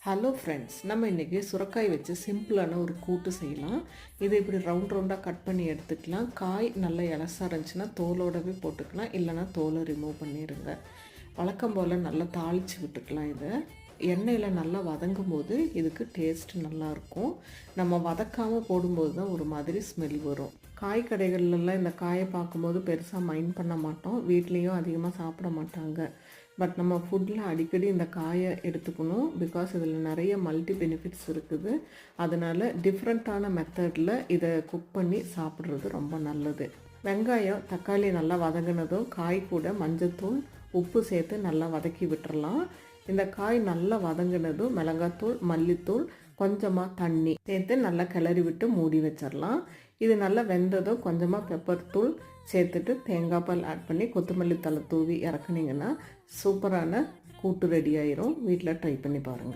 Hello friends, நம்ம இன்றைக்கி சுரைக்காய் வச்சு சிம்பிளான ஒரு கூட்டு செய்யலாம். இதை இப்படி ரவுண்டாக கட் பண்ணி எடுத்துக்கலாம். காய் நல்லா இலசாக இருந்துச்சுன்னா தோலோடவே போட்டுக்கலாம், இல்லைனா தோலை ரிமூவ் பண்ணிடுங்க. வழக்கம் போல் நல்லா தாளித்து விட்டுக்கலாம். இதை எண்ணெயில் நல்லா வதங்கும் போது இதுக்கு டேஸ்ட் நல்லாயிருக்கும். நம்ம வதக்காமல் போடும்போது தான் ஒரு மாதிரி ஸ்மெல் வரும். காய் கடைகள்லாம் இந்த காயை பார்க்கும்போது பெருசாக மைண்ட் பண்ண மாட்டோம், வீட்லேயும் அதிகமாக சாப்பிட மாட்டாங்க. பட் நம்ம ஃபுட்டில் அடிக்கடி இந்த காயை எடுத்துக்கணும். பிகாஸ் இதில் நிறைய மல்டி பெனிஃபிட்ஸ் இருக்குது. அதனால் டிஃப்ரெண்ட்டான மெத்தடில் இதை குக் பண்ணி சாப்பிட்றது ரொம்ப நல்லது. வெங்காயம் தக்காளி நல்லா வதங்கினதும் காய் கூட மஞ்சத்தூள் உப்பு சேர்த்து நல்லா வதக்கி விட்டுறலாம். இந்த காய் நல்லா வதங்கினதும் மிளகாத்தூள் மல்லித்தூள் கொஞ்சமாக தண்ணி சேர்த்து நல்லா கிளறி விட்டு மூடி வச்சிடலாம். இது நல்லா வெந்ததும் கொஞ்சமாக பெப்பர் தூள் சேர்த்துட்டு தேங்காய் பால் ஆட் பண்ணி கொத்தமல்லி தழை தூவி இறக்குனீங்கன்னா சூப்பரான கூட்டு ரெடி ஆயிரும். வீட்டில் ட்ரை பண்ணி பாருங்கள்.